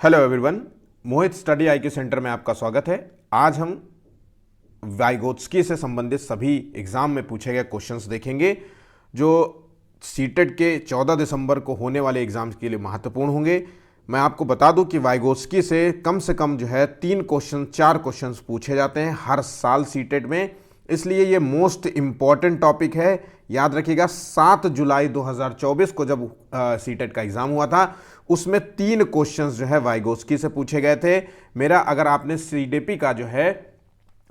Hello everyone, मोहित study IQ centre में आपका स्वागत है। आज हम वाइगोत्स्की से संबंधित सभी एग्जाम में पूछे गए क्वेश्चंस देखेंगे जो सीटेट के 14 दिसंबर को होने वाले एग्जाम्स के लिए महत्वपूर्ण होंगे। मैं आपको बता दूं कि वाइगोत्स्की से कम जो है 4 क्वेश्चंस पूछे जाते हैं हर साल सीटेट में, इसलिए ये मोस्ट इम्पॉर्टेंट टॉपिक है। याद रखिएगा 7 जुलाई 2024 को जब सीटेट का एग्जाम हुआ था उसमें 3 क्वेश्चंस जो है वाइगोत्स्की से पूछे गए थे। मेरा अगर आपने सीडीपी का जो है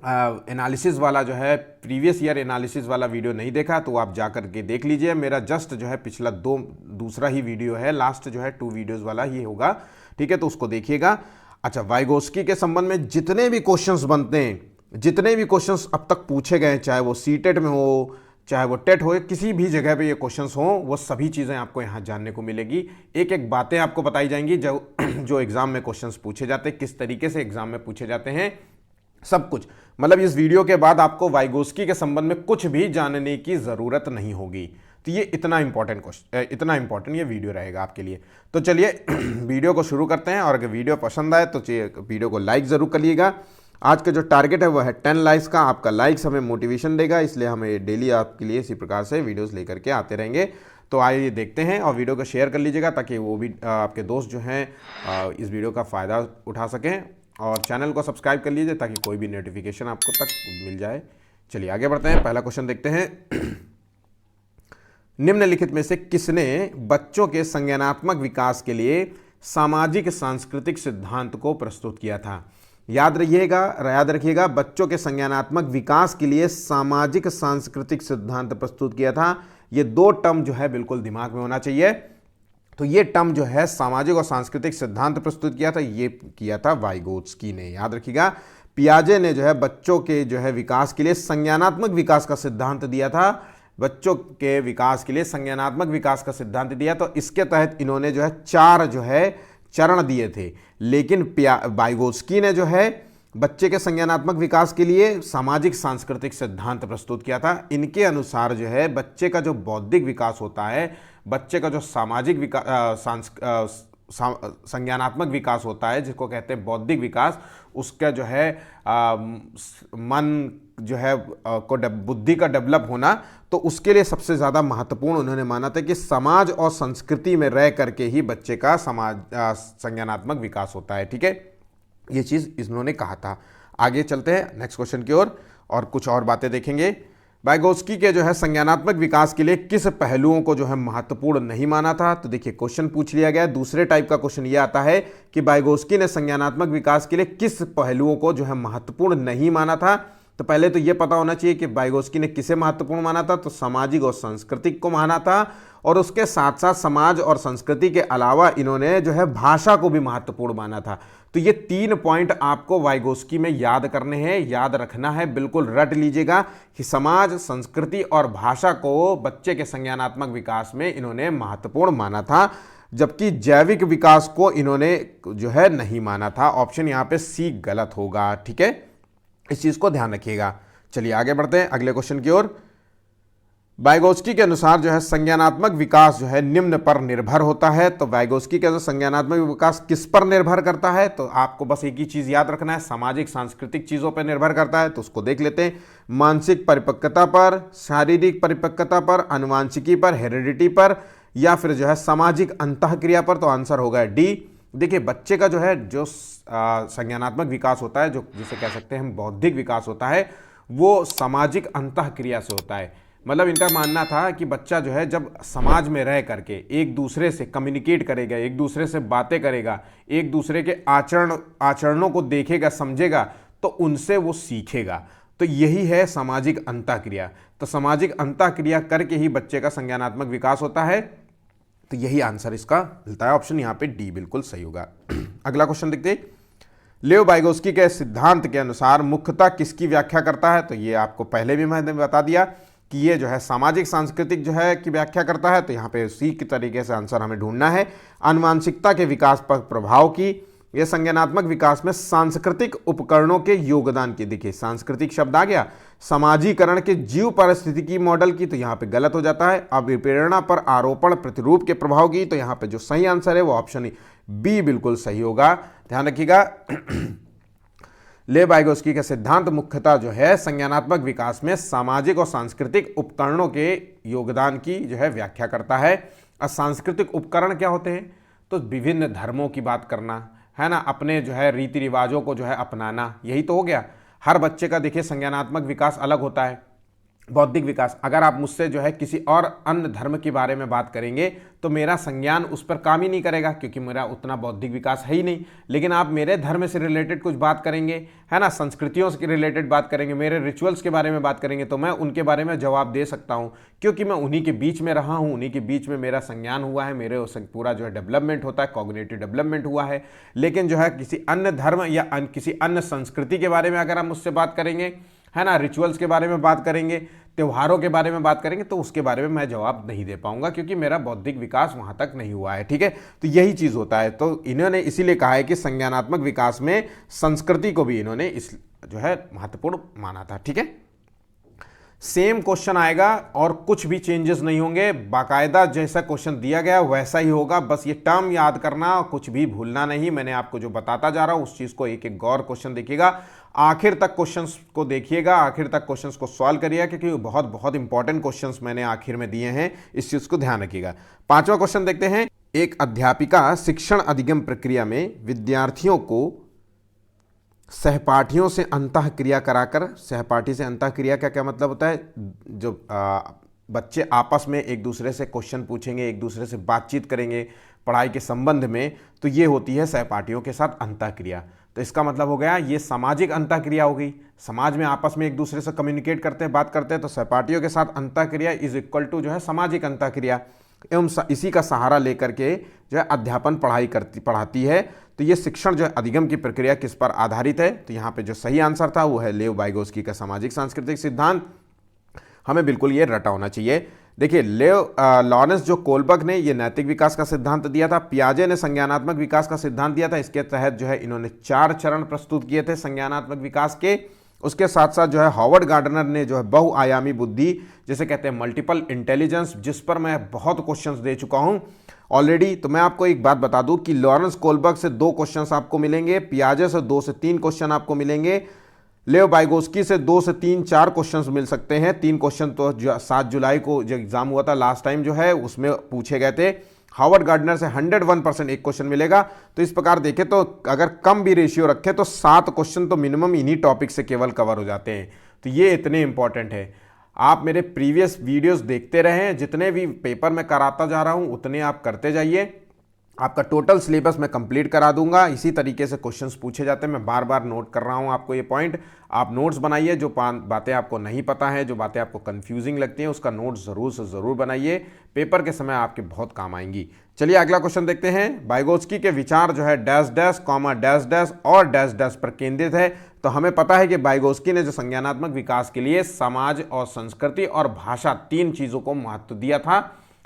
एनालिसिस वाला जो है प्रीवियस ईयर एनालिसिस वाला वीडियो नहीं देखा तो आप जा करके देख लीजिए। मेरा जस्ट जो है पिछला दूसरा ही वीडियो है, लास्ट जो है 2 वीडियोस वाला ही होगा, ठीक है, तो उसको देखिएगा। अच्छा, वाइगोत्स्की के संबंध में जितने भी क्वेश्चंस बनते हैं, जितने भी क्वेश्चंस अब तक पूछे गए, चाहे वो सीटेट में हो चाहे वो टेट हो, किसी भी जगह पे ये क्वेश्चंस हो, वो सभी चीज़ें आपको यहाँ जानने को मिलेगी। एक एक बातें आपको बताई जाएंगी जो एग्जाम में क्वेश्चंस पूछे जाते हैं, किस तरीके से एग्जाम में पूछे जाते हैं, सब कुछ। मतलब इस वीडियो के बाद आपको वाइगोत्स्की के संबंध में कुछ भी जानने की ज़रूरत नहीं होगी। तो ये इतना इंपॉर्टेंट ये वीडियो रहेगा आपके लिए। तो चलिए वीडियो को शुरू करते हैं, और अगर वीडियो पसंद आए तो वीडियो को लाइक ज़रूर करिएगा। आज का जो टारगेट है वो है 10 लाइक्स का। आपका लाइक्स हमें मोटिवेशन देगा, इसलिए हमें डेली आपके लिए इसी प्रकार से वीडियोस लेकर के आते रहेंगे। तो आइए देखते हैं, और वीडियो को शेयर कर लीजिएगा ताकि वो भी आपके दोस्त जो हैं इस वीडियो का फ़ायदा उठा सकें, और चैनल को सब्सक्राइब कर लीजिए ताकि कोई भी नोटिफिकेशन आपको तक मिल जाए। चलिए आगे बढ़ते हैं, पहला क्वेश्चन देखते हैं। निम्नलिखित में से किसने बच्चों के संज्ञानात्मक विकास के लिए सामाजिक सांस्कृतिक सिद्धांत को प्रस्तुत किया था? याद रखिएगा बच्चों के संज्ञानात्मक विकास के लिए सामाजिक सांस्कृतिक सिद्धांत प्रस्तुत किया था। ये 2 टर्म जो है बिल्कुल दिमाग में होना चाहिए। तो ये टर्म जो है सामाजिक और सांस्कृतिक सिद्धांत प्रस्तुत किया था, ये किया था वाइगोत्स्की ने। याद रखिएगा पियाजे ने जो है बच्चों के जो है विकास के लिए संज्ञानात्मक विकास का सिद्धांत दिया था। बच्चों के विकास के लिए संज्ञानात्मक विकास का सिद्धांत दिया, तो इसके तहत इन्होंने जो है 4 जो है चरण दिए थे। लेकिन वाइगोत्स्की ने जो है बच्चे के संज्ञानात्मक विकास के लिए सामाजिक सांस्कृतिक सिद्धांत प्रस्तुत किया था। इनके अनुसार जो है बच्चे का जो बौद्धिक विकास होता है, बच्चे का जो सामाजिक विकास संज्ञानात्मक विकास होता है, जिसको कहते हैं बौद्धिक विकास, उसका जो है मन जो है बुद्धि का डेवलप होना, तो उसके लिए सबसे ज़्यादा महत्वपूर्ण उन्होंने माना था कि समाज और संस्कृति में रह करके ही बच्चे का संज्ञानात्मक विकास होता है। ठीक है, ये चीज़ इन्होंने कहा था। आगे चलते हैं नेक्स्ट क्वेश्चन की ओर और कुछ और बातें देखेंगे। वाइगोत्स्की के जो है संज्ञानात्मक विकास के लिए किस पहलुओं को जो है महत्वपूर्ण नहीं माना था? तो देखिए क्वेश्चन पूछ लिया गया है। दूसरे टाइप का क्वेश्चन ये आता है कि वाइगोत्स्की ने संज्ञानात्मक विकास के लिए किस पहलुओं को जो है महत्वपूर्ण नहीं माना था। तो पहले तो ये पता होना चाहिए कि वाइगोत्स्की ने किसे महत्वपूर्ण माना था, तो सामाजिक और सांस्कृतिक को माना था, और उसके साथ साथ समाज और संस्कृति के अलावा इन्होंने जो है भाषा को भी महत्वपूर्ण माना था। तो ये 3 पॉइंट आपको वाइगोत्स्की में याद करने हैं, याद रखना है, बिल्कुल रट लीजिएगा कि समाज, संस्कृति और भाषा को बच्चे के संज्ञानात्मक विकास में इन्होंने महत्वपूर्ण माना था, जबकि जैविक विकास को इन्होंने जो है नहीं माना था। ऑप्शन यहाँ पे सी गलत होगा। ठीक है, इस चीज को ध्यान रखिएगा। चलिए आगे बढ़ते हैं अगले क्वेश्चन की ओर। वाइगोत्स्की के अनुसार जो है संज्ञानात्मक विकास जो है निम्न पर निर्भर होता है। तो वाइगोत्स्की का जो संज्ञानात्मक विकास किस पर निर्भर करता है? तो आपको बस एक ही चीज याद रखना है, सामाजिक सांस्कृतिक चीजों पर निर्भर करता है। तो उसको देख लेते हैं। मानसिक परिपक्वता पर, शारीरिक परिपक्वता पर, आनुवांशिकी पर, हेरिडिटी पर, या फिर जो है सामाजिक अंतःक्रिया पर। तो आंसर होगा डी। देखिए बच्चे का जो है जो संज्ञानात्मक विकास होता है, जो जिसे कह सकते हैं हम बौद्धिक विकास होता है, वो सामाजिक अंतःक्रिया से होता है। मतलब इनका मानना था कि बच्चा जो है जब समाज में रह करके एक दूसरे से कम्युनिकेट करेगा, एक दूसरे से बातें करेगा, एक दूसरे के आचरणों को देखेगा, समझेगा, तो उनसे वो सीखेगा। तो यही है सामाजिक अंतःक्रिया। तो सामाजिक अंतःक्रिया करके ही बच्चे का संज्ञानात्मक विकास होता है। तो यही आंसर इसका मिलता है। ऑप्शन यहाँ पे डी बिल्कुल सही होगा। अगला क्वेश्चन देखते हैं। लेओ वाइगोत्स्की के सिद्धांत के अनुसार मुख्यतः किसकी व्याख्या करता है? तो ये आपको पहले भी मैंने बता दिया कि ये जो है सामाजिक सांस्कृतिक जो है की व्याख्या करता है। तो यहाँ पे सी की तरीके से आंसर हमें ढूंढना है। आनुवांशिकता के विकास पर प्रभाव की, यह संज्ञानात्मक विकास में सांस्कृतिक उपकरणों के योगदान की, देखिए सांस्कृतिक शब्द आ गया, समाजीकरण के जीव पारिस्थितिकी मॉडल की, तो यहाँ पे गलत हो जाता है। अभिप्रेरणा पर आरोपण प्रतिरूप के प्रभाव की, तो यहाँ पे जो सही आंसर है वो ऑप्शन बी बिल्कुल सही होगा। ध्यान रखिएगा। लेव वाइगोस्की का सिद्धांत मुख्यतः जो है संज्ञानात्मक विकास में सामाजिक और सांस्कृतिक उपकरणों के योगदान की जो है व्याख्या करता है। और सांस्कृतिक उपकरण क्या होते हैं? तो विभिन्न धर्मों की बात करना है ना, अपने जो है रीति रिवाजों को जो है अपनाना, यही तो हो गया। हर बच्चे का देखिए संज्ञानात्मक विकास अलग होता है, बौद्धिक विकास। अगर आप मुझसे जो है किसी और अन्य धर्म के बारे में बात करेंगे तो मेरा संज्ञान उस पर काम ही नहीं करेगा, क्योंकि मेरा उतना बौद्धिक विकास है ही नहीं। लेकिन आप मेरे धर्म से रिलेटेड कुछ बात करेंगे, है ना, संस्कृतियों से रिलेटेड बात करेंगे, मेरे रिचुअल्स के बारे में बात करेंगे, तो मैं उनके बारे में जवाब दे सकता हूँ, क्योंकि मैं उन्हीं के बीच में रहा हूँ, उन्हीं के बीच में मेरा संज्ञान हुआ है, मेरे पूरा जो है डेवलपमेंट होता है, कॉग्निटिव डेवलपमेंट हुआ है। लेकिन जो है किसी अन्य धर्म या किसी अन्य संस्कृति के बारे में अगर आप मुझसे बात करेंगे, है ना, रिचुअल्स के बारे में बात करेंगे, त्योहारों के बारे में बात करेंगे, तो उसके बारे में मैं जवाब नहीं दे पाऊंगा, क्योंकि मेरा बौद्धिक विकास वहां तक नहीं हुआ है। ठीक है, तो यही चीज होता है। तो इन्होंने इसीलिए कहा है कि संज्ञानात्मक विकास में संस्कृति को भी इन्होंने इस जो है महत्वपूर्ण माना था। ठीक है, सेम क्वेश्चन आएगा और कुछ भी चेंजेस नहीं होंगे, बाकायदा जैसा क्वेश्चन दिया गया वैसा ही होगा। बस ये टर्म याद करना, कुछ भी भूलना नहीं। मैंने आपको जो बताता जा रहा हूं उस चीज को एक एक गौर क्वेश्चन देखिएगा, आखिर तक क्वेश्चंस को देखिएगा, आखिर तक क्वेश्चंस को सॉल्व करिएगा, क्योंकि बहुत बहुत इंपॉर्टेंट क्वेश्चंस मैंने आखिर में दिए हैं, इस चीज को ध्यान रखिएगा। पांचवा क्वेश्चन देखते हैं। एक अध्यापिका शिक्षण अधिगम प्रक्रिया में विद्यार्थियों को सहपाठियों से अंतःक्रिया कराकर, सहपाठी से अंतःक्रिया का क्या मतलब होता है? जो बच्चे आपस में एक दूसरे से क्वेश्चन पूछेंगे, एक दूसरे से बातचीत करेंगे पढ़ाई के संबंध में, तो ये होती है सहपाठियों के साथ अंतःक्रिया। तो इसका मतलब हो गया ये सामाजिक अंतःक्रिया हो गई। समाज में आपस में एक दूसरे से कम्युनिकेट करते हैं, बात करते हैं, तो सहपाठियों के साथ अंतःक्रिया इज इक्वल टू जो है सामाजिक अंतःक्रिया। एवं इसी का सहारा लेकर के जो है अध्यापन पढ़ाती है। तो ये शिक्षण जो है अधिगम की प्रक्रिया किस पर आधारित है? तो यहाँ पे जो सही आंसर था वो है लेव वाइगोस्की का सामाजिक सांस्कृतिक सिद्धांत। हमें बिल्कुल ये रटा होना चाहिए। देखिए, लॉरेंस जो कोलबर्ग ने ये नैतिक विकास का सिद्धांत दिया था, पियाजे ने संज्ञानात्मक विकास का सिद्धांत दिया था। इसके तहत जो है इन्होंने 4 चरण प्रस्तुत किए थे संज्ञानात्मक विकास के। उसके साथ साथ जो है हॉवर्ड गार्डनर ने जो है बहुआयामी बुद्धि, जिसे कहते हैं मल्टीपल इंटेलिजेंस, जिस पर मैं बहुत क्वेश्चंस दे चुका हूं ऑलरेडी। तो मैं आपको एक बात बता दूं कि लॉरेंस कोलबर्ग से 2 क्वेश्चंस आपको मिलेंगे, पियाजे से 2 से 3 क्वेश्चन आपको मिलेंगे, लेव वाइगोस्की से 2 से 3-4 क्वेश्चंस मिल सकते हैं। 3 क्वेश्चन तो 7 जुलाई को जो एग्जाम हुआ था लास्ट टाइम जो है उसमें पूछे गए थे। हार्वर्ड गार्डनर से 101% एक क्वेश्चन मिलेगा। तो इस प्रकार देखें तो अगर कम भी रेशियो रखें तो 7 क्वेश्चन तो मिनिमम इन्हीं टॉपिक से केवल कवर हो जाते हैं। तो ये इतने इंपॉर्टेंट है। आप मेरे प्रीवियस वीडियोस देखते रहें, जितने भी पेपर में कराता जा रहा हूं उतने आप करते जाइए। आपका टोटल सिलेबस मैं कंप्लीट करा दूंगा। इसी तरीके से क्वेश्चंस पूछे जाते हैं, मैं बार बार नोट कर रहा हूं आपको ये पॉइंट। आप नोट्स बनाइए, जो बातें आपको नहीं पता है, जो बातें आपको कंफ्यूजिंग लगती हैं, उसका नोट जरूर से ज़रूर बनाइए, पेपर के समय आपके बहुत काम आएंगी। चलिए अगला क्वेश्चन देखते हैं। वाइगोस्की के विचार जो है dash dash comma dash dash और डैश डैश पर केंद्रित है। तो हमें पता है कि वाइगोस्की ने जो संज्ञानात्मक विकास के लिए समाज और संस्कृति और भाषा 3 चीज़ों को महत्व दिया था।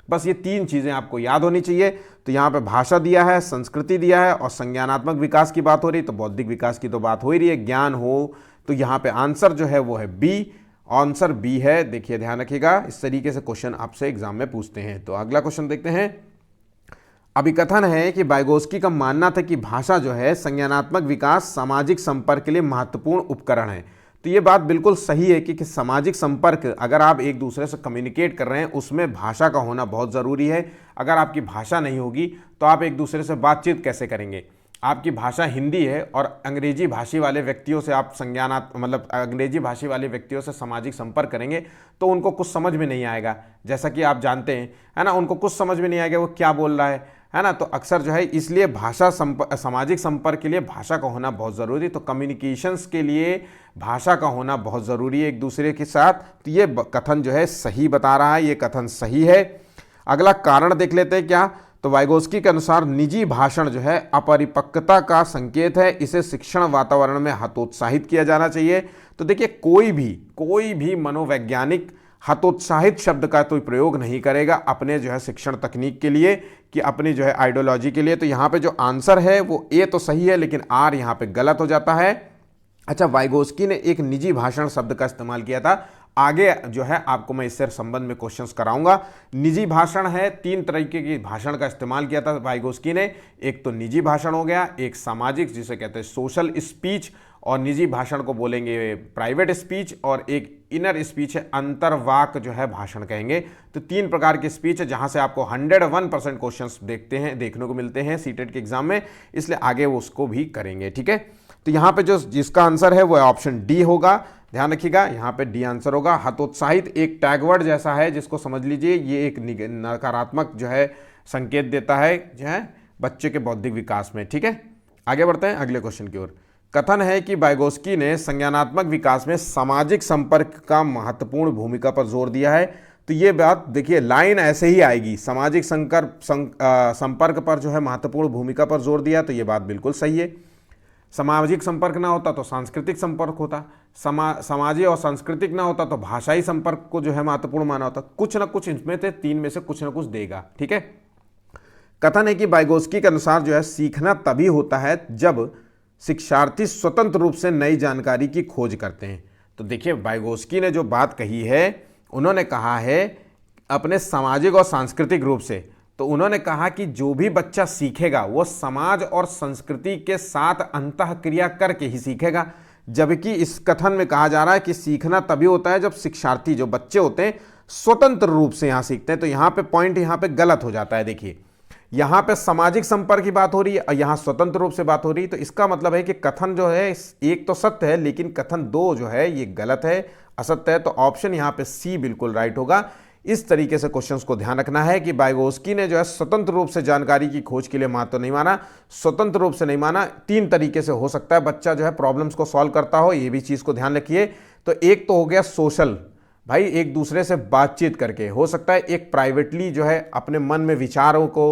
बस ये 3 चीज़ें आपको याद होनी चाहिए। तो यहाँ पे भाषा दिया है, संस्कृति दिया है और संज्ञानात्मक विकास की बात हो रही, तो बौद्धिक विकास की तो बात हो ही रही है, ज्ञान हो। तो यहाँ पे आंसर जो है वो है बी, आंसर बी है। देखिए ध्यान रखिएगा, इस तरीके से क्वेश्चन आपसे एग्जाम में पूछते हैं। तो अगला क्वेश्चन देखते हैं। अभिकथन है कि वाइगोस्की का मानना था कि भाषा जो है संज्ञानात्मक विकास, सामाजिक संपर्क के लिए महत्वपूर्ण उपकरण है। तो ये बात बिल्कुल सही है कि सामाजिक संपर्क, अगर आप एक दूसरे से कम्युनिकेट कर रहे हैं, उसमें भाषा का होना बहुत ज़रूरी है। अगर आपकी भाषा नहीं होगी तो आप एक दूसरे से बातचीत कैसे करेंगे? आपकी भाषा हिंदी है और अंग्रेजी भाषी वाले व्यक्तियों से आप अंग्रेजी भाषी वाले व्यक्तियों से सामाजिक संपर्क करेंगे तो उनको कुछ समझ में नहीं आएगा। जैसा कि आप जानते हैं, है ना, उनको कुछ समझ में नहीं आएगा वो क्या बोल रहा है ना। तो अक्सर जो है इसलिए सामाजिक संपर्क के लिए भाषा का होना बहुत ज़रूरी। तो कम्युनिकेशंस के लिए भाषा का होना बहुत ज़रूरी है एक दूसरे के साथ। तो ये कथन जो है सही बता रहा है, ये कथन सही है। अगला कारण देख लेते हैं क्या। तो वाइगोस्की के अनुसार निजी भाषण जो है अपरिपक्वता का संकेत है, इसे शिक्षण वातावरण में हतोत्साहित किया जाना चाहिए। तो देखिए कोई भी मनोवैज्ञानिक हतोत्साहित शब्द का तो प्रयोग नहीं करेगा अपने जो है शिक्षण तकनीक के लिए कि अपनी जो है आइडियोलॉजी के लिए। तो यहाँ पे जो आंसर है वो ए तो सही है, लेकिन आर यहाँ पे गलत हो जाता है। अच्छा, वाइगोस्की ने एक निजी भाषण शब्द का इस्तेमाल किया था। आगे जो है आपको मैं इससे संबंध में क्वेश्चंस कराऊंगा। निजी भाषण है, 3 तरीके की भाषण का इस्तेमाल किया था वाइगोस्की ने। एक तो निजी भाषण हो गया, एक सामाजिक जिसे कहते हैं सोशल स्पीच, और निजी भाषण को बोलेंगे प्राइवेट स्पीच, और एक इनर स्पीच है, अंतर्वाक जो है भाषण कहेंगे। तो 3 प्रकार की स्पीच है जहां से आपको 101% क्वेश्चंस देखने को मिलते हैं सीटेट के एग्जाम में, इसलिए आगे वो उसको भी करेंगे। ठीक है, तो यहाँ पे जो जिसका आंसर है वो ऑप्शन डी होगा। ध्यान रखिएगा, यहाँ पे डी आंसर होगा। हतोत्साहित एक टैगवर्ड जैसा है, जिसको समझ लीजिए ये एक नकारात्मक जो है संकेत देता है जो है बच्चे के बौद्धिक विकास में। ठीक है, आगे बढ़ते हैं अगले क्वेश्चन की ओर। कथन है कि वाइगोस्की ने संज्ञानात्मक विकास में सामाजिक संपर्क का महत्वपूर्ण भूमिका पर जोर दिया है। तो ये बात देखिए, लाइन ऐसे ही आएगी, सामाजिक संपर्क पर जो है महत्वपूर्ण भूमिका पर जोर दिया, तो ये बात बिल्कुल सही है। सामाजिक संपर्क ना होता तो सांस्कृतिक संपर्क होता, सामाजिक और सांस्कृतिक ना होता तो भाषाई संपर्क को जो है महत्वपूर्ण माना होता। कुछ ना कुछ इसमें से 3 में से कुछ ना कुछ देगा। ठीक है, कथन है कि वाइगोस्की के अनुसार जो है सीखना तभी होता है जब शिक्षार्थी स्वतंत्र रूप से नई जानकारी की खोज करते हैं। तो देखिए, वाइगोस्की ने जो बात कही है, उन्होंने कहा है अपने सामाजिक और सांस्कृतिक रूप से, तो उन्होंने कहा कि जो भी बच्चा सीखेगा वो समाज और संस्कृति के साथ अंतःक्रिया करके ही सीखेगा। जबकि इस कथन में कहा जा रहा है कि सीखना तभी होता है जब शिक्षार्थी, जो बच्चे होते हैं, स्वतंत्र रूप से यहाँ सीखते हैं। तो यहाँ पे पॉइंट यहाँ पे गलत हो जाता है। देखिए, यहाँ पे सामाजिक संपर्क की बात हो रही है और यहाँ स्वतंत्र रूप से बात हो रही है। तो इसका मतलब है कि कथन जो है एक तो सत्य है, लेकिन कथन 2 जो है ये गलत है, असत्य है। तो ऑप्शन यहाँ पे सी बिल्कुल राइट होगा। इस तरीके से क्वेश्चंस को ध्यान रखना है कि वाइगोस्की ने जो है स्वतंत्र रूप से जानकारी की खोज के लिए महत्व नहीं माना, स्वतंत्र रूप से नहीं माना। 3 तरीके से हो सकता है बच्चा जो है प्रॉब्लम्स को सॉल्व करता हो, ये भी चीज़ को ध्यान रखिए। तो एक तो हो गया सोशल, भाई एक दूसरे से बातचीत करके हो सकता है। एक प्राइवेटली जो है अपने मन में विचारों को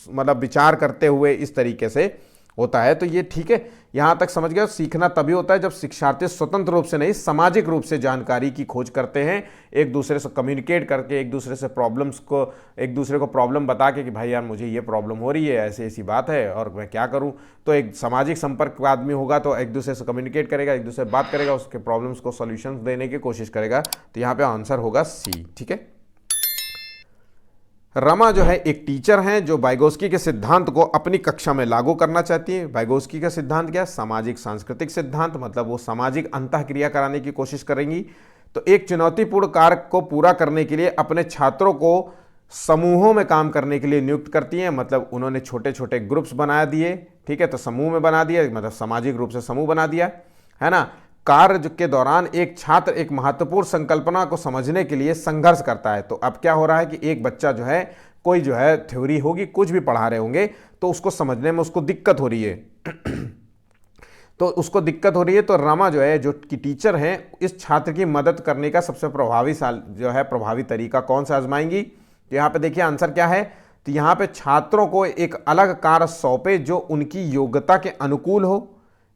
मतलब विचार करते हुए इस तरीके से होता है। तो ये ठीक है, यहाँ तक समझ गया। सीखना तभी होता है जब शिक्षार्थी स्वतंत्र रूप से नहीं, सामाजिक रूप से जानकारी की खोज करते हैं, एक दूसरे से कम्युनिकेट करके, एक दूसरे से प्रॉब्लम्स को, एक दूसरे को प्रॉब्लम बता के कि भाई यार मुझे ये प्रॉब्लम हो रही है, ऐसी ऐसी बात है और मैं क्या करूँ। तो एक सामाजिक संपर्क का आदमी होगा तो एक दूसरे से कम्युनिकेट करेगा, एक दूसरे से बात करेगा, उसके प्रॉब्लम्स को सॉल्यूशन देने की कोशिश करेगा। तो यहाँ पे आंसर होगा सी। ठीक है, रमा जो है एक टीचर हैं जो वाइगोस्की के सिद्धांत को अपनी कक्षा में लागू करना चाहती है। वाइगोस्की का सिद्धांत क्या है? सामाजिक सांस्कृतिक सिद्धांत, मतलब वो सामाजिक अंतःक्रिया कराने की कोशिश करेंगी। तो एक चुनौतीपूर्ण कार्य को पूरा करने के लिए अपने छात्रों को समूहों में काम करने के लिए नियुक्त करती हैं, मतलब उन्होंने छोटे छोटे ग्रुप्स बना दिए। ठीक है, तो समूह में बना दिया, मतलब सामाजिक रूप से समूह बना दिया, है ना। कार्य के दौरान एक छात्र एक महत्वपूर्ण संकल्पना को समझने के लिए संघर्ष करता है। तो अब क्या हो रहा है कि एक बच्चा जो है, कोई जो है थ्योरी होगी, कुछ भी पढ़ा रहे होंगे, तो उसको समझने में उसको दिक्कत हो रही है तो उसको दिक्कत हो रही है। तो रमा जो है, जो कि टीचर हैं, इस छात्र की मदद करने का सबसे प्रभावी तरीका कौन सा आजमाएंगी। तो यहाँ पे देखिए आंसर क्या है। तो यहाँ पे छात्रों को एक अलग कार्य सौंपे जो उनकी योग्यता के अनुकूल हो,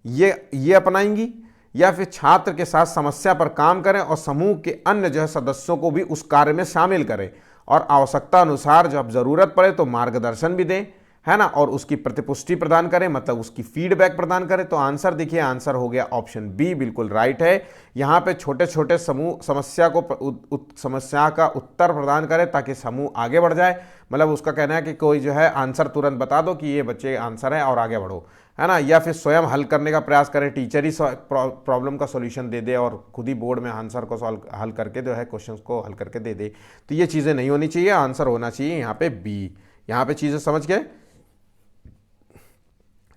ये अपनाएंगी, या फिर छात्र के साथ समस्या पर काम करें और समूह के अन्य जो है सदस्यों को भी उस कार्य में शामिल करें, और आवश्यकता अनुसार जब जरूरत पड़े तो मार्गदर्शन भी दें, है ना, और उसकी प्रतिपुष्टि प्रदान करें, मतलब उसकी फीडबैक प्रदान करें। तो आंसर देखिए, आंसर हो गया ऑप्शन बी, बिल्कुल राइट है। यहाँ पे छोटे छोटे समूह समस्या का उत्तर प्रदान करें ताकि समूह आगे बढ़ जाए। मतलब उसका कहना है कि कोई जो है आंसर तुरंत बता दो कि ये बच्चे आंसर है और आगे बढ़ो, है ना, या फिर स्वयं हल करने का प्रयास करें, टीचर ही प्रॉब्लम का सॉल्यूशन दे दे और खुद ही बोर्ड में आंसर को हल करके जो है क्वेश्चंस को हल करके दे दे। तो ये चीज़ें नहीं होनी चाहिए, आंसर होना चाहिए यहाँ पे बी। यहाँ पे चीज़ें समझ गए।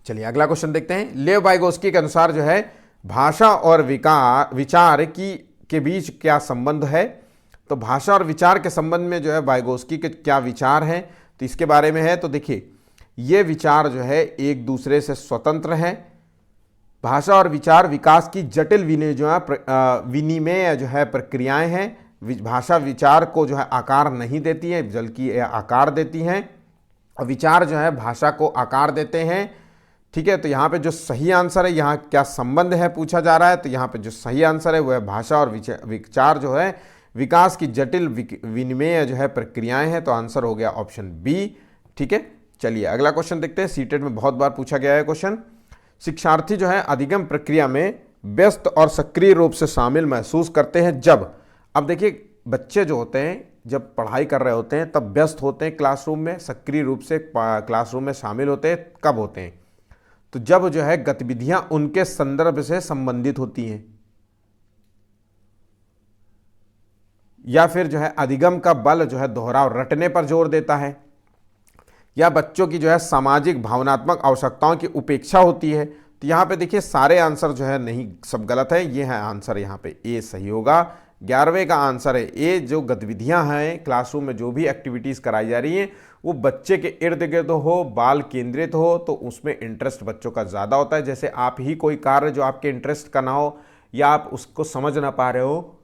चलिए अगला क्वेश्चन देखते हैं। लेव वाइगोस्की के अनुसार जो है भाषा और विचार के बीच क्या संबंध है। तो भाषा और विचार के संबंध में जो है वाइगोस्की के क्या विचार हैं, तो इसके बारे में है। तो देखिए, ये विचार जो है एक दूसरे से स्वतंत्र हैं। भाषा और विचार विकास की जटिल विनिमय जो है प्रक्रियाएं हैं। भाषा विचार को जो है आकार नहीं देती है, बल्कि आकार देती हैं, और विचार जो है भाषा को आकार देते हैं। ठीक है, तो यहाँ पे जो सही आंसर है, यहाँ क्या संबंध है पूछा जा रहा है। तो यहाँ पे जो सही आंसर है वो है भाषा और विचार जो है विकास की जटिल विनिमय जो है प्रक्रियाएं हैं, तो आंसर हो गया ऑप्शन बी। ठीक है, चलिए अगला क्वेश्चन देखते हैं। सीटेट में बहुत बार पूछा गया है क्वेश्चन। शिक्षार्थी जो है अधिगम प्रक्रिया में व्यस्त और सक्रिय रूप से शामिल महसूस करते हैं जब, अब देखिए बच्चे जो होते हैं जब पढ़ाई कर रहे होते हैं तब व्यस्त होते हैं क्लासरूम में, सक्रिय रूप से क्लासरूम में शामिल होते हैं कब होते हैं, तो जब जो है गतिविधियां उनके संदर्भ से संबंधित होती हैं, या फिर जो है अधिगम का बल जो है दोहराव रटने पर जोर देता है, या बच्चों की जो है सामाजिक भावनात्मक आवश्यकताओं की उपेक्षा होती है। तो यहाँ पे देखिए सारे आंसर जो है नहीं, सब गलत है, ये है आंसर यहाँ पे ए सही होगा। 11वें का आंसर है ए। जो गतिविधियां हैं क्लासरूम में, जो भी एक्टिविटीज कराई जा रही हैं वो बच्चे के इर्द गिर्द हो, बाल केंद्रित हो, तो उसमें इंटरेस्ट बच्चों का ज़्यादा होता है। जैसे आप ही कोई कार्य जो आपके इंटरेस्ट का ना हो या आप उसको समझ ना पा रहे हो,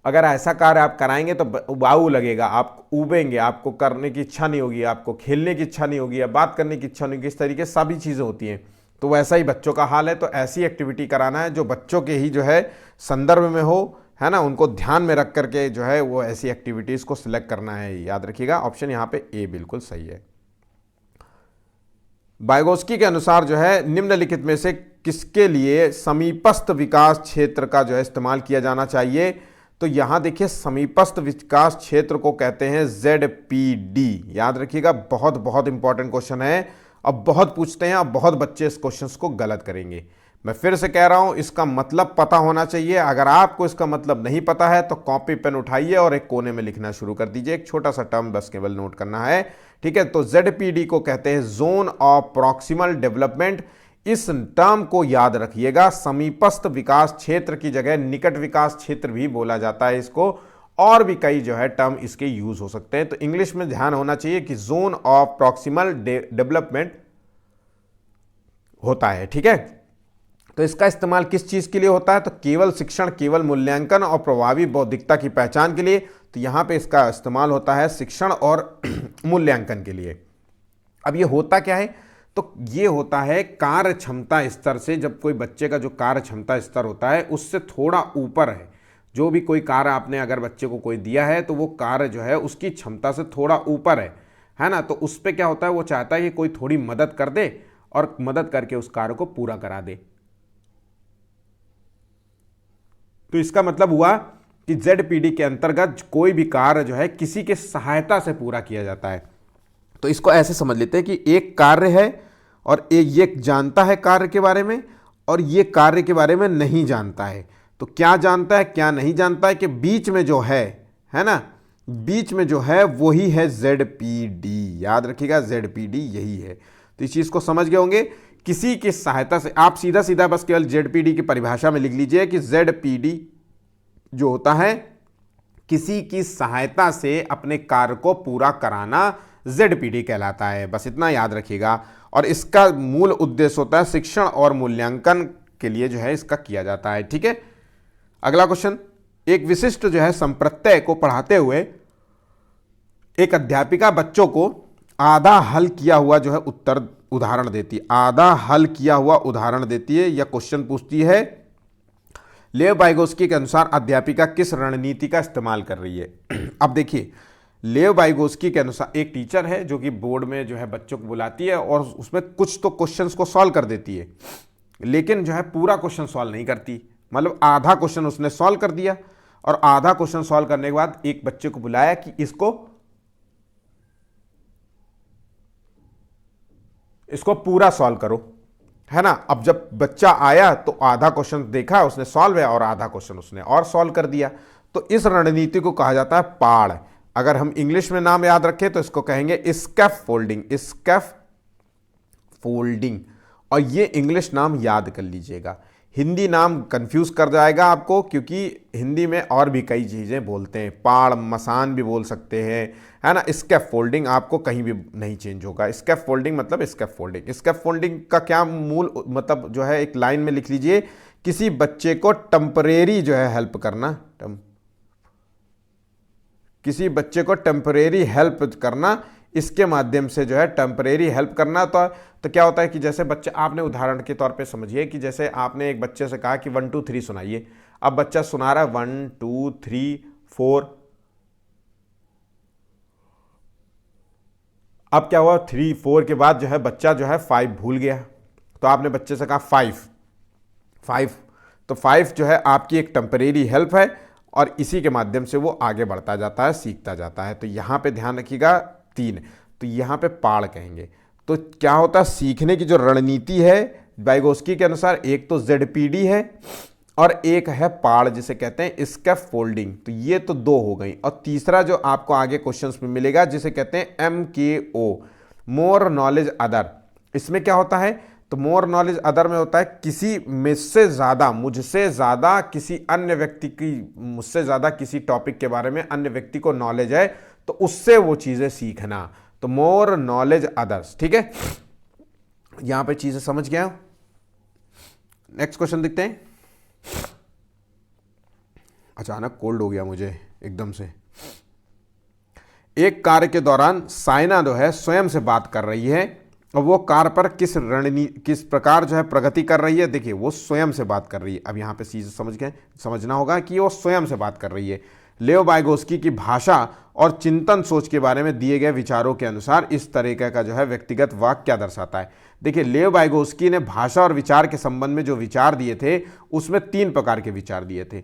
अगर ऐसा कार्य आप कराएंगे तो उबाऊ लगेगा, आप उबेंगे, आपको करने की इच्छा नहीं होगी, आपको खेलने की इच्छा नहीं होगी या बात करने की इच्छा नहीं होगी। इस तरीके सभी चीज़ें होती हैं, तो वैसा ही बच्चों का हाल है। तो ऐसी एक्टिविटी कराना है जो बच्चों के ही जो है संदर्भ में हो, है ना, उनको ध्यान में रख करके जो है वो ऐसी एक्टिविटीज़ को सिलेक्ट करना है। याद रखिएगा ऑप्शन यहाँ पे ए बिल्कुल सही है। वाइगोस्की के अनुसार जो है निम्नलिखित में से किसके लिए समीपस्थ विकास क्षेत्र का जो है इस्तेमाल किया जाना चाहिए, तो यहां देखिए समीपस्थ विकास क्षेत्र को कहते हैं ZPD। याद रखिएगा, बहुत बहुत इंपॉर्टेंट क्वेश्चन है। अब बहुत पूछते हैं, अब बहुत बच्चे इस क्वेश्चन को गलत करेंगे। मैं फिर से कह रहा हूं, इसका मतलब पता होना चाहिए। अगर आपको इसका मतलब नहीं पता है तो कॉपी पेन उठाइए और एक कोने में लिखना शुरू कर दीजिए। एक छोटा सा टर्म बस केवल नोट करना है, ठीक है। तो ZPD को कहते हैं जोन ऑफ प्रॉक्सिमल डेवलपमेंट। इस टर्म को याद रखिएगा, समीपस्थ विकास क्षेत्र की जगह निकट विकास क्षेत्र भी बोला जाता है इसको, और भी कई जो है टर्म इसके यूज हो सकते हैं। तो इंग्लिश में ध्यान होना चाहिए कि जोन ऑफ प्रॉक्सिमल डेवलपमेंट होता है, ठीक है। तो इसका इस्तेमाल किस चीज के लिए होता है, तो केवल शिक्षण, केवल मूल्यांकन और प्रभावी बौद्धिकता की पहचान के लिए। तो यहां पे इसका इस्तेमाल होता है शिक्षण और मूल्यांकन के लिए। अब ये होता क्या है, तो ये होता है कार्य क्षमता स्तर से। जब कोई बच्चे का जो कार्य क्षमता स्तर होता है उससे थोड़ा ऊपर है, जो भी कोई कार्य आपने अगर बच्चे को कोई दिया है तो वो कार्य जो है उसकी क्षमता से थोड़ा ऊपर है ना, तो उस पर क्या होता है, वो चाहता है कि कोई थोड़ी मदद कर दे और मदद करके उस कार्य को पूरा करा दे। तो इसका मतलब हुआ कि ZPD के अंतर्गत कोई भी कार्य जो है किसी के सहायता से पूरा किया जाता है। तो इसको ऐसे समझ लेते हैं कि एक कार्य है और ये जानता है कार्य के बारे में, और ये कार्य के बारे में नहीं जानता है। तो क्या जानता है क्या नहीं जानता है, कि बीच में जो है ना, बीच में जो है वही है ZPD। याद रखिएगा ZPD यही है। तो इस चीज को समझ गए होंगे। किसी की सहायता से, आप सीधा सीधा बस केवल ZPD की परिभाषा में लिख लीजिए कि ZPD जो होता है किसी की सहायता से अपने कार्य को पूरा कराना ZPD कहलाता है। बस इतना याद रखिएगा। और इसका मूल उद्देश्य होता है शिक्षण और मूल्यांकन के लिए जो है इसका किया जाता है, ठीक है। अगला क्वेश्चन, एक विशिष्ट जो है संप्रत्यय को पढ़ाते हुए एक अध्यापिका बच्चों को आधा हल किया हुआ जो है उत्तर उदाहरण देती है, आधा हल किया हुआ उदाहरण देती है या क्वेश्चन पूछती है। लेव वाइगोस्की के अनुसार अध्यापिका किस रणनीति का इस्तेमाल कर रही है। अब देखिए, लेव वाइगोस्की के अनुसार एक टीचर है जो कि बोर्ड में जो है बच्चों को बुलाती है और उसमें कुछ तो क्वेश्चंस को सॉल्व कर देती है, लेकिन जो है पूरा क्वेश्चन सॉल्व नहीं करती। मतलब आधा क्वेश्चन उसने सॉल्व कर दिया और आधा क्वेश्चन सॉल्व करने के बाद एक बच्चे को बुलाया कि इसको पूरा सॉल्व करो, है ना। अब जब बच्चा आया तो आधा क्वेश्चन देखा उसने सॉल्व है और आधा क्वेश्चन उसने और सॉल्व कर दिया। तो इस रणनीति को कहा जाता है पाड़। अगर हम इंग्लिश में नाम याद रखें तो इसको कहेंगे स्कैफोल्डिंग, स्कैफोल्डिंग। और ये इंग्लिश नाम याद कर लीजिएगा, हिंदी नाम कंफ्यूज कर जाएगा आपको, क्योंकि हिंदी में और भी कई चीज़ें बोलते हैं, पाड़ मसान भी बोल सकते हैं, है ना। स्कैफोल्डिंग आपको कहीं भी नहीं चेंज होगा। स्कैफोल्डिंग मतलब स्कैफोल्डिंग। स्कैफोल्डिंग का क्या मूल मतलब जो है एक लाइन में लिख लीजिए, किसी बच्चे को टेम्परेरी जो है हेल्प करना, किसी बच्चे को टेम्परेरी हेल्प करना, इसके माध्यम से जो है टेम्परेरी हेल्प करना। तो क्या होता है कि जैसे बच्चे, आपने उदाहरण के तौर पे समझिए कि जैसे आपने एक बच्चे से कहा कि 1 2 3 सुनाइए। अब बच्चा सुना रहा है 1 2 3 4। अब क्या हुआ, 3 4 के बाद जो है बच्चा जो है 5 भूल गया, तो आपने बच्चे से कहा 5। तो 5 जो है आपकी एक टेम्परेरी हेल्प है और इसी के माध्यम से वो आगे बढ़ता जाता है, सीखता जाता है। तो यहाँ पे ध्यान रखिएगा 3, तो यहाँ पे पाड़ कहेंगे। तो क्या होता है, सीखने की जो रणनीति है वाइगोस्की के अनुसार, एक तो ZPD है और एक है पाड़ जिसे कहते हैं स्कैफोल्डिंग। तो ये तो 2 हो गई, और तीसरा जो आपको आगे क्वेश्चंस में मिलेगा जिसे कहते हैं MKO, मोर नॉलेज अदर। इसमें क्या होता है, तो मोर नॉलेज अदर में होता है किसी मुझसे ज़्यादा, मुझसे ज़्यादा किसी अन्य व्यक्ति की, मुझसे ज़्यादा किसी टॉपिक के बारे में अन्य व्यक्ति को नॉलेज है तो उससे वो चीज़ें सीखना, तो मोर नॉलेज अदर्स। ठीक है, यहां पे चीज़ें समझ गया। नेक्स्ट क्वेश्चन देखते हैं। अचानक कोल्ड हो गया मुझे एकदम से। एक कार्य के दौरान साइना जो है स्वयं से बात कर रही है और वो कार्य पर किस प्रकार जो है प्रगति कर रही है। देखिए वो स्वयं से बात कर रही है। अब यहाँ पे चीज़ समझना होगा कि वो स्वयं से बात कर रही है। लेओ वाइगोस्की की भाषा और चिंतन सोच के बारे में दिए गए विचारों के अनुसार इस तरीके का जो है व्यक्तिगत वाक्य क्या दर्शाता है। देखिए लेओ वाइगोस्की ने भाषा और विचार के संबंध में जो विचार दिए थे उसमें 3 प्रकार के विचार दिए थे।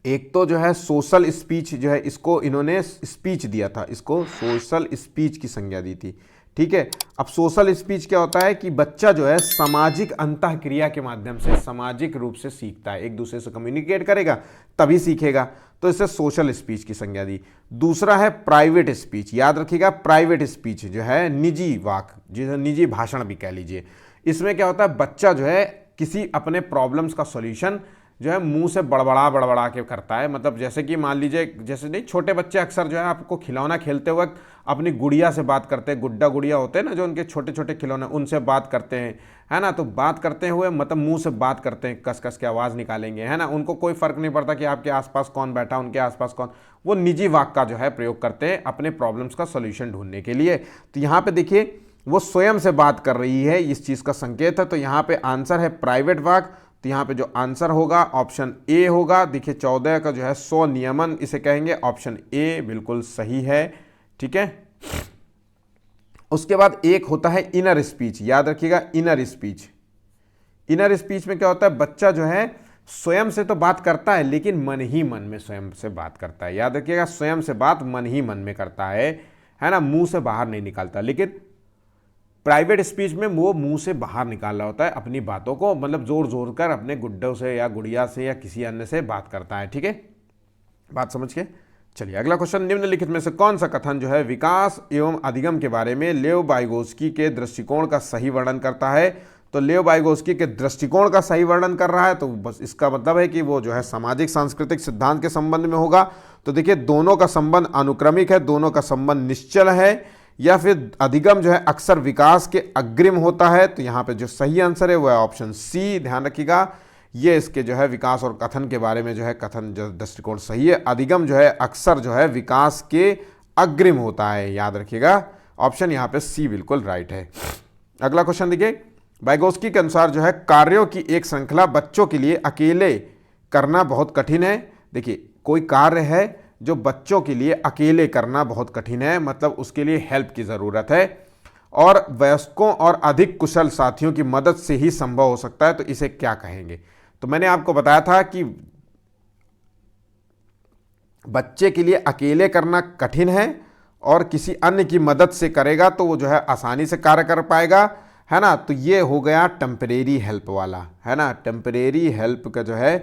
एक तो जो है सोशल स्पीच, जो है इसको इन्होंने स्पीच दिया था, इसको सोशल स्पीच की संज्ञा दी थी। ठीक है, अब सोशल स्पीच क्या होता है कि बच्चा जो है सामाजिक अंतःक्रिया के माध्यम से सामाजिक रूप से सीखता है, एक दूसरे से कम्युनिकेट करेगा तभी सीखेगा, तो इसे सोशल स्पीच की संज्ञा दी। दूसरा है प्राइवेट स्पीच, याद रखिएगा प्राइवेट स्पीच जो है निजी वाक, जिसे निजी भाषण भी कह लीजिए। इसमें क्या होता है, बच्चा जो है किसी अपने प्रॉब्लम्स का सॉल्यूशन जो है मुंह से बड़बड़ा के करता है। मतलब जैसे कि मान लीजिए, जैसे नहीं, छोटे बच्चे अक्सर जो है आपको खिलौना खेलते वक्त अपनी गुड़िया से बात करते हैं, गुड्डा गुड़िया होते हैं ना जो उनके छोटे छोटे खिलौने, उनसे बात करते हैं, है ना। तो बात करते हुए मतलब मुंह से बात करते हैं, कस कस के आवाज़ निकालेंगे, है ना। उनको कोई फर्क नहीं पड़ता कि आपके आसपास कौन बैठा, उनके आसपास कौन, वो निजी वाक का जो है प्रयोग करते हैं अपने प्रॉब्लम्स का सोल्यूशन ढूंढने के लिए। तो यहाँ पे देखिए वो स्वयं से बात कर रही है, इस चीज़ का संकेत है। तो यहाँ पे आंसर है प्राइवेट वाक। तो यहाँ पे जो आंसर होगा ऑप्शन ए होगा। देखिए 14 का जो है 100 नियमन इसे कहेंगे, ऑप्शन ए बिल्कुल सही है। ठीक है, उसके बाद एक होता है इनर स्पीच, याद रखिएगा इनर स्पीच। इनर स्पीच में क्या होता है, बच्चा जो है स्वयं से तो बात करता है लेकिन मन ही मन में स्वयं से बात करता है। याद रखिएगा स्वयं से बात मन ही मन में करता है ना, मुंह से बाहर नहीं निकालता। लेकिन प्राइवेट स्पीच में वो मुंह से बाहर निकाल रहा होता है अपनी बातों को, मतलब जोर जोर कर अपने गुड्डों से या गुड़िया से या किसी अन्य से बात करता है। ठीक है, बात समझ के चलिए अगला क्वेश्चन। निम्नलिखित में से कौन सा कथन जो है विकास एवं अधिगम के बारे में लेओ वाइगोस्की के दृष्टिकोण का सही वर्णन करता है। तो लेओ वाइगोस्की के दृष्टिकोण का सही वर्णन कर रहा है, तो बस इसका मतलब है कि वो जो है सामाजिक सांस्कृतिक सिद्धांत के संबंध में होगा। तो देखिए दोनों का संबंध अनुक्रमिक है, दोनों का संबंध निश्चल है, या फिर अधिगम जो है अक्सर विकास के अग्रिम होता है। तो यहाँ पे जो सही आंसर है वो है ऑप्शन सी। ध्यान रखिएगा ये इसके जो है विकास और कथन के बारे में जो है कथन जो दृष्टिकोण सही है। अधिगम जो है अक्सर जो है विकास के अग्रिम होता है, याद रखिएगा ऑप्शन यहाँ पे सी बिल्कुल राइट है। अगला क्वेश्चन देखिए, वाइगोस्की के अनुसार जो है कार्यों की एक श्रृंखला बच्चों के लिए अकेले करना बहुत कठिन है। देखिए कोई कार्य है जो बच्चों के लिए अकेले करना बहुत कठिन है, मतलब उसके लिए हेल्प की ज़रूरत है, और वयस्कों और अधिक कुशल साथियों की मदद से ही संभव हो सकता है। तो इसे क्या कहेंगे। तो मैंने आपको बताया था कि बच्चे के लिए अकेले करना कठिन है और किसी अन्य की मदद से करेगा तो वो जो है आसानी से कार्य कर पाएगा, है ना। तो ये हो गया टेम्परेरी हेल्प वाला, है ना। टेम्परेरी हेल्प का जो है,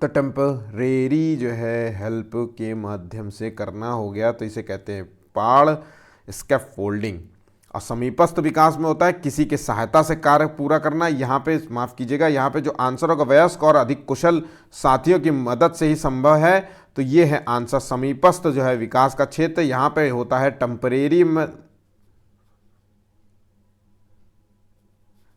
तो टेम्परेरी जो है हेल्प के माध्यम से करना हो गया, तो इसे कहते हैं पाड़ स्कैफोल्डिंग। और समीपस्थ विकास में होता है किसी के सहायता से कार्य पूरा करना। यहाँ पे माफ़ कीजिएगा, यहाँ पे जो आंसर होगा वयस्क और अधिक कुशल साथियों की मदद से ही संभव है, तो ये है आंसर। समीपस्थ जो है विकास का क्षेत्र, यहाँ पे होता है टेम्परेरी,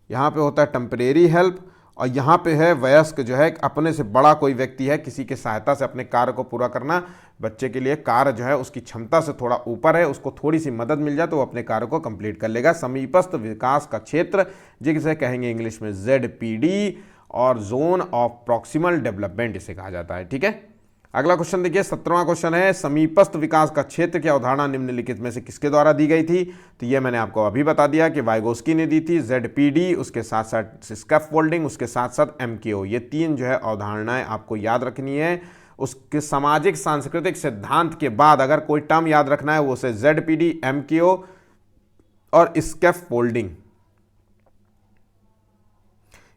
यहाँ पे होता है टेम्परेरी हेल्प, और यहाँ पे है वयस्क जो है अपने से बड़ा कोई व्यक्ति है, किसी के सहायता से अपने कार्य को पूरा करना। बच्चे के लिए कार्य जो है उसकी क्षमता से थोड़ा ऊपर है, उसको थोड़ी सी मदद मिल जाए तो वो अपने कार्य को कंप्लीट कर लेगा। समीपस्थ विकास का क्षेत्र जिसे कहेंगे इंग्लिश में ZPD, और जोन ऑफ प्रॉक्सिमल डेवलपमेंट इसे कहा जाता है। ठीक है, अगला क्वेश्चन देखिए, 17वां क्वेश्चन है, समीपस्थ विकास का क्षेत्र की अवधारणा निम्नलिखित में से किसके द्वारा दी गई थी? तो ये मैंने आपको अभी बता दिया कि वाइगोस्की ने दी थी, ZPD, उसके साथ साथ स्कैफोल्डिंग, उसके साथ साथ MKO, ये तीन जो है अवधारणाएं आपको याद रखनी है। उसके सामाजिक सांस्कृतिक सिद्धांत के बाद अगर कोई टर्म याद रखना है वो से ZPD, MKO और स्कैफोल्डिंग,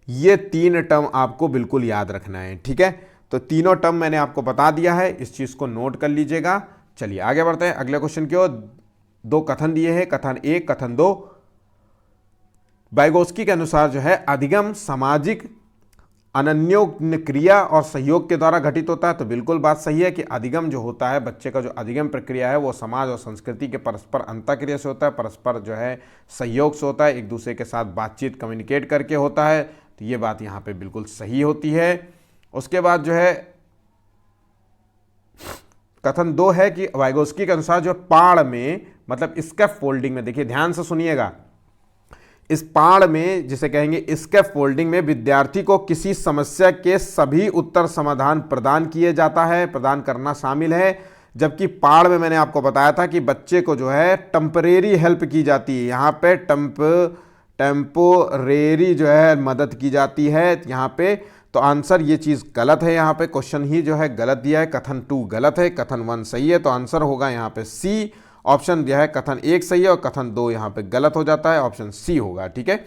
ये तीन टर्म आपको बिल्कुल याद रखना है। ठीक है, तो तीनों टर्म मैंने आपको बता दिया है, इस चीज को नोट कर लीजिएगा। चलिए आगे बढ़ते हैं अगले क्वेश्चन की ओर। दो कथन दिए हैं, कथन 1, कथन 2। वाइगोस्की के अनुसार जो है अधिगम सामाजिक अनन्योन्य क्रिया और सहयोग के द्वारा घटित होता है। तो बिल्कुल बात सही है कि अधिगम जो होता है, बच्चे का जो अधिगम प्रक्रिया है वो समाज और संस्कृति के परस्पर अंतःक्रिया से होता है, परस्पर जो है सहयोग से होता है, एक दूसरे के साथ बातचीत कम्युनिकेट करके होता है। तो ये बात यहाँ पे बिल्कुल सही होती है। उसके बाद जो है कथन 2 है कि वाइगोस्की के अनुसार जो पाड़ में, मतलब स्कैफोल्डिंग में, देखिए ध्यान से सुनिएगा, इस पाड़ में जिसे कहेंगे स्कैफोल्डिंग में विद्यार्थी को किसी समस्या के सभी उत्तर समाधान प्रदान किए जाता है, प्रदान करना शामिल है। जबकि पाड़ में मैंने आपको बताया था कि बच्चे को जो है टेम्परेरी हेल्प की जाती है, यहाँ पे टेम्पोरेरी जो है मदद की जाती है यहाँ पे। तो आंसर ये चीज़ गलत है, यहाँ पे क्वेश्चन ही जो है गलत दिया है, कथन 2 गलत है, कथन 1 सही है। तो आंसर होगा यहाँ पे सी, ऑप्शन दिया है कथन 1 सही है और कथन 2 यहाँ पे गलत हो जाता है, ऑप्शन सी होगा। ठीक है,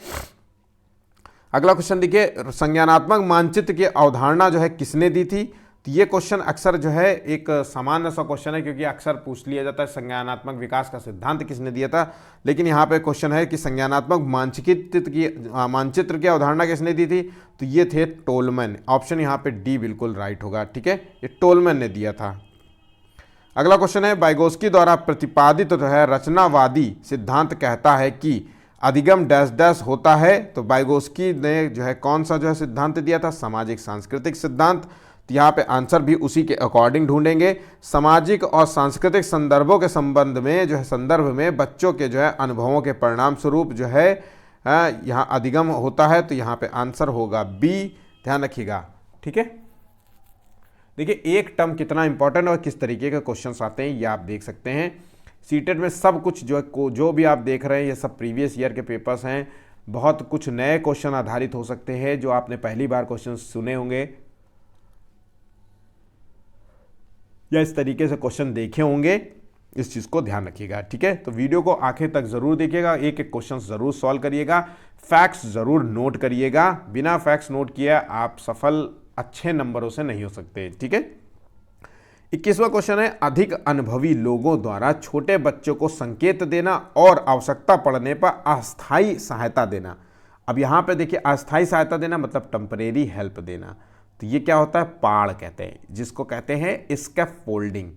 अगला क्वेश्चन देखिए, संज्ञानात्मक मानचित्र की अवधारणा जो है किसने दी थी? तो ये क्वेश्चन अक्सर जो है एक सामान्य सा क्वेश्चन है, क्योंकि अक्सर पूछ लिया जाता है संज्ञानात्मक विकास का सिद्धांत किसने दिया था। लेकिन यहाँ पे क्वेश्चन है कि संज्ञानात्मक मानचित्र की अवधारणा किसने दी थी? तो ये थे टोलमैन, ऑप्शन यहाँ पे डी बिल्कुल राइट होगा। ठीक है, ये टोलमैन ने दिया था। अगला क्वेश्चन है, वाइगोस्की द्वारा प्रतिपादित जो है रचनावादी सिद्धांत कहता है कि अधिगम डैश डैश होता है। तो वाइगोस्की ने जो है कौन सा जो है सिद्धांत दिया था? सामाजिक सांस्कृतिक सिद्धांत। तो यहाँ पे आंसर भी उसी के अकॉर्डिंग ढूंढेंगे। सामाजिक और सांस्कृतिक संदर्भों के संबंध में जो है, संदर्भ में बच्चों के जो है अनुभवों के परिणाम स्वरूप जो है यहाँ अधिगम होता है। तो यहाँ पे आंसर होगा बी, ध्यान रखिएगा। ठीक है, देखिए एक टर्म कितना इंपॉर्टेंट और किस तरीके के क्वेश्चंस आते हैं ये आप देख सकते हैं। सीटेट में सब कुछ जो भी आप देख रहे हैं ये सब प्रीवियस ईयर के पेपर्स हैं। बहुत कुछ नए क्वेश्चन आधारित हो सकते हैं जो आपने पहली बार क्वेश्चन सुने होंगे या इस तरीके से क्वेश्चन देखे होंगे, इस चीज़ को ध्यान रखिएगा। ठीक है, तो वीडियो को आखिर तक ज़रूर देखिएगा, एक एक क्वेश्चन ज़रूर सॉल्व करिएगा, फैक्ट्स ज़रूर नोट करिएगा। बिना फैक्ट्स नोट किए आप सफल अच्छे नंबरों से नहीं हो सकते। ठीक है, 21वां क्वेश्चन है, अधिक अनुभवी लोगों द्वारा छोटे बच्चों को संकेत देना और आवश्यकता पड़ने पर अस्थायी सहायता देना। अब यहाँ पे देखिए अस्थायी सहायता देना मतलब टेम्परेरी हेल्प देना। तो ये क्या होता है? पाड़ कहते हैं, जिसको कहते हैं स्कैफोल्डिंग,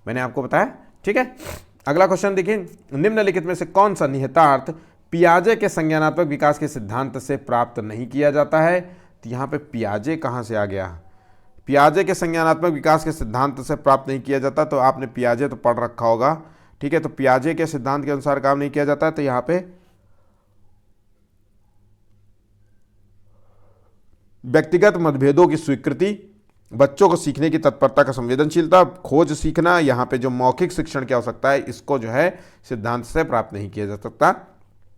मैंने आपको बताया। ठीक है, अगला क्वेश्चन देखिए, निम्नलिखित में से कौन सा निहितार्थ पियाजे के संज्ञानात्मक विकास के सिद्धांत से प्राप्त नहीं किया जाता है? तो यहाँ पे पियाजे कहाँ से आ गया? पियाजे के संज्ञानात्मक विकास के सिद्धांत से प्राप्त नहीं किया जाता, तो आपने पियाजे तो पढ़ रखा होगा। ठीक है, तो पियाजे के सिद्धांत के अनुसार काम नहीं किया जाता है। तो यहाँ पे व्यक्तिगत मतभेदों की स्वीकृति, बच्चों को सीखने की तत्परता का संवेदनशीलता, खोज सीखना, यहाँ पे जो मौखिक शिक्षण की आवश्यकता है, इसको जो है सिद्धांत से प्राप्त नहीं किया जा सकता।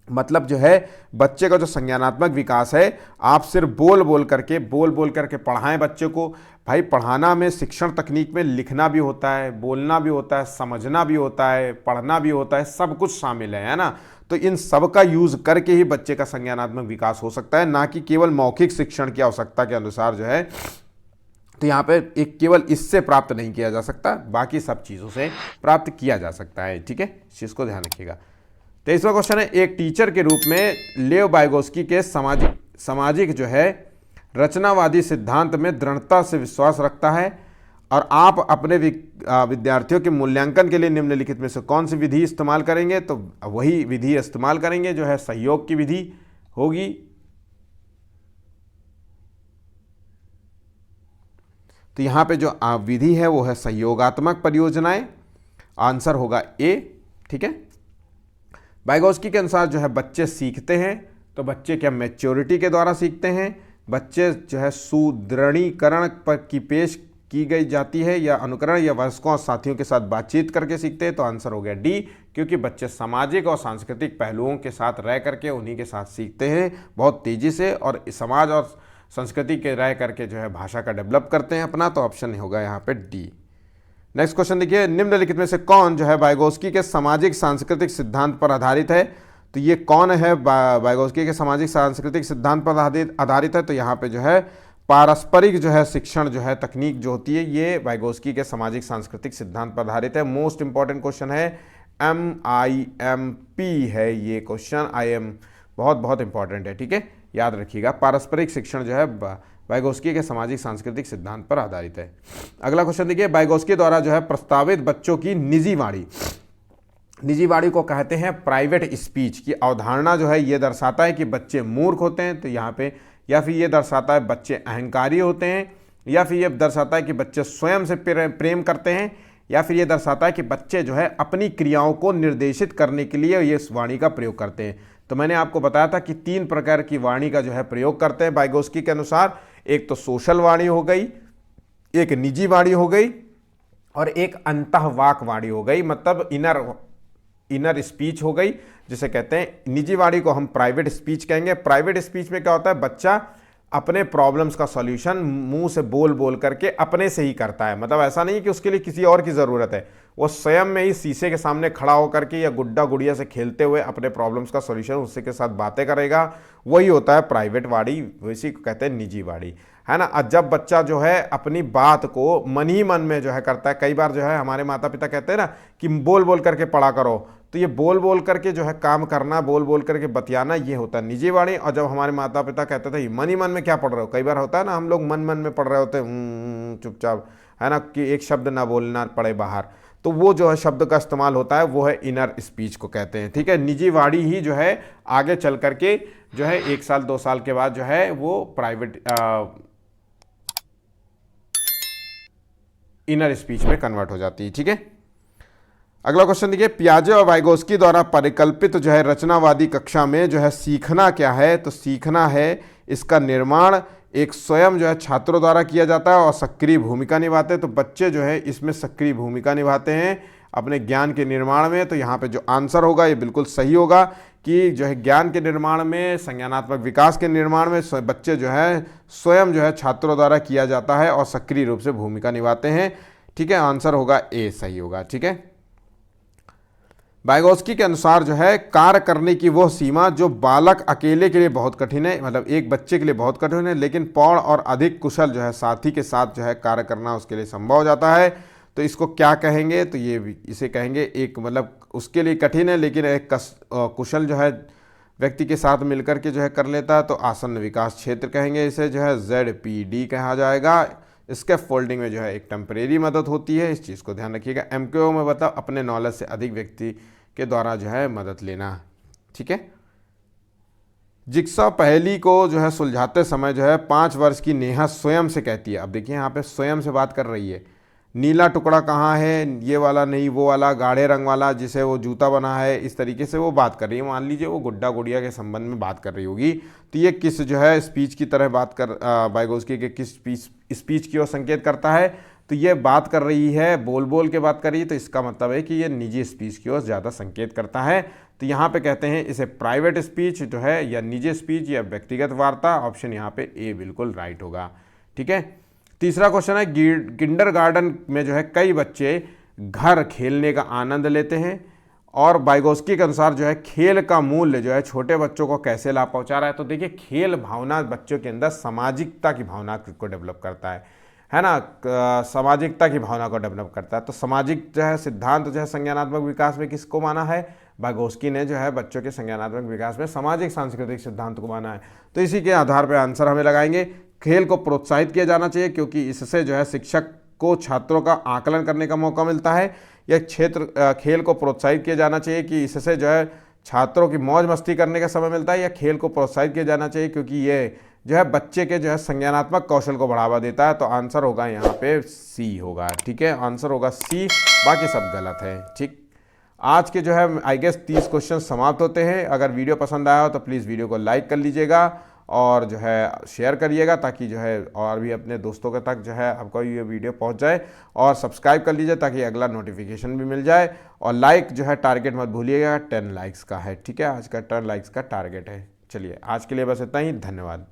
मतलब जो है बच्चे का जो संज्ञानात्मक विकास है, आप सिर्फ बोल बोल करके पढ़ाएं बच्चे को। भाई पढ़ाना में शिक्षण तकनीक में लिखना भी होता है, बोलना भी होता है, समझना भी होता है, पढ़ना भी होता है, सब कुछ शामिल है ना। तो इन सब का यूज करके ही बच्चे का संज्ञानात्मक विकास हो सकता है, ना कि केवल मौखिक शिक्षण की आवश्यकता के अनुसार जो है। तो यहाँ पे एक केवल इससे प्राप्त नहीं किया जा सकता, बाकी सब चीज़ों से प्राप्त किया जा सकता है। ठीक है, इस चीज़ को ध्यान रखिएगा। 23वां क्वेश्चन है, एक टीचर के रूप में लेव वाइगोस्की के सामाजिक जो है रचनावादी सिद्धांत में दृढ़ता से विश्वास रखता है और आप अपने विद्यार्थियों के मूल्यांकन के लिए निम्नलिखित में से कौन सी विधि इस्तेमाल करेंगे? तो वही विधि इस्तेमाल करेंगे जो है सहयोग की विधि होगी। तो यहाँ पे जो विधि है वो है सहयोगात्मक परियोजनाएं, आंसर होगा ए। ठीक है, वाइगोस्की के अनुसार जो है बच्चे सीखते हैं, तो बच्चे क्या मैच्योरिटी के द्वारा सीखते हैं? बच्चे जो है सुदृढ़ीकरण पर की पेश की गई जाती है या अनुकरण या वयस्कों और साथियों के साथ बातचीत करके सीखते हैं, तो आंसर हो गया डी, क्योंकि बच्चे सामाजिक और सांस्कृतिक पहलुओं के साथ रह करके उन्हीं के साथ सीखते हैं बहुत तेजी से, और समाज और संस्कृति के रह करके जो है भाषा का डेवलप करते हैं अपना, तो ऑप्शन होगा यहाँ पे डी। नेक्स्ट क्वेश्चन देखिए, निम्नलिखित में से कौन जो है वाइगोस्की के सामाजिक सांस्कृतिक सिद्धांत पर आधारित है? तो ये कौन है वाइगोस्की के सामाजिक सांस्कृतिक सिद्धांत पर आधारित है? तो यहाँ पे जो है पारस्परिक जो है शिक्षण जो है तकनीक जो होती है, ये वाइगोस्की के सामाजिक सांस्कृतिक सिद्धांत पर आधारित है। मोस्ट इंपॉर्टेंट क्वेश्चन है, MIMP है ये क्वेश्चन, IM बहुत बहुत इंपॉर्टेंट है, ठीक है, याद रखिएगा। पारस्परिक शिक्षण जो है वाइगोस्की के सामाजिक सांस्कृतिक सिद्धांत पर आधारित है। अगला क्वेश्चन देखिए, वाइगोस्की द्वारा जो है प्रस्तावित बच्चों की निजी वाणी, निजी वाणी को कहते हैं प्राइवेट स्पीच की अवधारणा जो है ये दर्शाता है कि बच्चे मूर्ख होते हैं, तो यहाँ पे, या फिर ये दर्शाता है बच्चे अहंकारी होते हैं, या फिर ये दर्शाता है कि बच्चे स्वयं से प्रेम करते हैं, या फिर ये दर्शाता है कि बच्चे जो है अपनी क्रियाओं को निर्देशित करने के लिए ये वाणी का प्रयोग करते हैं। तो मैंने आपको बताया था कि 3 प्रकार की वाणी का जो है प्रयोग करते हैं वाइगोस्की के अनुसार। एक तो सोशल वाणी हो गई, एक निजी वाणी हो गई, और एक अंतःवाक वाणी हो गई, मतलब इनर स्पीच हो गई, जिसे कहते हैं निजी वाणी को हम प्राइवेट स्पीच कहेंगे। प्राइवेट स्पीच में क्या होता है, बच्चा अपने प्रॉब्लम्स का सॉल्यूशन मुंह से बोल बोल करके अपने से ही करता है, मतलब ऐसा नहीं कि उसके लिए किसी और की ज़रूरत है, वो स्वयं में ही शीशे के सामने खड़ा होकर के या गुड्डा गुड़िया से खेलते हुए अपने प्रॉब्लम्स का सॉल्यूशन उससे के साथ बातें करेगा, वही होता है प्राइवेट वाणी, वैसी को कहते हैं निजी वाणी, है ना। जब बच्चा जो है अपनी बात को मन ही मन में जो है करता है, कई बार जो है हमारे माता पिता कहते हैं ना कि बोल बोल करके पढ़ा करो, तो ये बोल बोल करके जो है काम करना, बोल बोल करके बतियाना, ये होता है निजी वाणी। और जब हमारे माता पिता कहते थे मन ही मन में क्या पढ़ रहे हो, कई बार होता है ना हम लोग मन मन में पढ़ रहे होते हैं चुपचाप, है ना, कि एक शब्द ना बोलना पड़े बाहर, तो वो जो है शब्द का इस्तेमाल होता है, वो है इनर स्पीच को कहते हैं, ठीक है। निजी वाणी ही जो है आगे चल करके जो है 1 साल 2 साल के बाद जो है वो प्राइवेट इनर स्पीच में कन्वर्ट हो जाती है, ठीक है। अगला क्वेश्चन देखिए, पियाजे और वाइगोस्की द्वारा परिकल्पित जो है रचनावादी कक्षा में जो है सीखना क्या है? तो सीखना है इसका निर्माण एक स्वयं जो है छात्रों द्वारा किया जाता है और सक्रिय भूमिका निभाते हैं। तो बच्चे जो है इसमें सक्रिय भूमिका निभाते हैं अपने ज्ञान के निर्माण में। तो यहाँ पे जो आंसर होगा ये बिल्कुल सही होगा कि जो है ज्ञान के निर्माण में, संज्ञानात्मक विकास के निर्माण में बच्चे जो है स्वयं जो है छात्रों द्वारा किया जाता है और सक्रिय रूप से भूमिका निभाते हैं, ठीक है। आंसर होगा ए, सही होगा, ठीक है। वाइगोस्की के अनुसार जो है कार्य करने की वह सीमा जो बालक अकेले के लिए बहुत कठिन है, मतलब एक बच्चे के लिए बहुत कठिन है, लेकिन प्रौढ़ और अधिक कुशल जो है साथी के साथ जो है कार्य करना उसके लिए संभव हो जाता है। तो इसको क्या कहेंगे? तो ये इसे कहेंगे एक, मतलब उसके लिए कठिन है लेकिन एक कुशल जो है व्यक्ति के साथ मिलकर के जो है कर लेता है, तो आसन्न विकास क्षेत्र कहेंगे इसे, जो है ZPD कहा जाएगा। इसके फोल्डिंग में जो है एक टेम्परेरी मदद होती है, इस चीज़ को ध्यान रखिएगा। MKO में बताओ अपने नॉलेज से अधिक व्यक्ति के द्वारा जो है मदद लेना, ठीक है। जिक्सा पहेली को जो है सुलझाते समय जो है 5 वर्ष की नेहा स्वयं से कहती है, अब देखिए यहाँ पे स्वयं से बात कर रही है, नीला टुकड़ा कहाँ है, ये वाला नहीं वो वाला, गाढ़े रंग वाला जिसे वो जूता बना है, इस तरीके से वो बात कर रही है। मान लीजिए वो गुड्डा गुड़िया के संबंध में बात कर रही होगी, तो ये किस जो है स्पीच की तरह बात कर, वाइगोस्की के किस स्पीच की ओर संकेत करता है? तो ये बात कर रही है, बोल बोल के बात कर रही है, तो इसका मतलब है कि ये निजी स्पीच की ओर ज़्यादा संकेत करता है। तो यहाँ पे कहते हैं इसे प्राइवेट स्पीच जो है या निजी स्पीच या व्यक्तिगत वार्ता। ऑप्शन यहाँ पे ए बिल्कुल राइट होगा, ठीक है। तीसरा क्वेश्चन है, किंडरगार्टन में जो है कई बच्चे घर खेलने का आनंद लेते हैं और वाइगोस्की के अनुसार जो है खेल का मूल्य जो है छोटे बच्चों को कैसे लाभ पहुंचा रहा है? तो देखिए खेल भावना बच्चों के अंदर सामाजिकता की भावना को डेवलप करता है ना, सामाजिकता की भावना को डेवलप करता है। तो सामाजिक जो है सिद्धांत जो है संज्ञानात्मक विकास में किसको माना है? वाइगोस्की ने जो है बच्चों के संज्ञानात्मक विकास में सामाजिक सांस्कृतिक सिद्धांत को माना है। तो इसी के आधार पर आंसर हमें लगाएंगे। खेल को प्रोत्साहित किया जाना चाहिए क्योंकि इससे जो है शिक्षक को छात्रों का आकलन करने का मौका मिलता है। यह खेल को प्रोत्साहित किया जाना चाहिए कि इससे जो है छात्रों की मौज मस्ती करने का समय मिलता है। या खेल को प्रोत्साहित किया जाना चाहिए क्योंकि ये जो है बच्चे के जो है संज्ञानात्मक कौशल को बढ़ावा देता है। तो आंसर होगा यहाँ पे सी होगा, ठीक है। आंसर होगा सी, बाकी सब गलत है, ठीक। आज के जो है आई गेस 30 क्वेश्चन समाप्त होते हैं। अगर वीडियो पसंद आया हो तो प्लीज़ वीडियो को लाइक कर लीजिएगा और जो है शेयर करिएगा, ताकि जो है और भी अपने दोस्तों के तक जो है आपको ये वीडियो पहुंच जाए। और सब्सक्राइब कर लीजिए ताकि अगला नोटिफिकेशन भी मिल जाए। और लाइक जो है टारगेट मत भूलिएगा, 10 लाइक्स का है, ठीक है, आज का 10 लाइक्स का टारगेट है। चलिए आज के लिए बस इतना ही, धन्यवाद।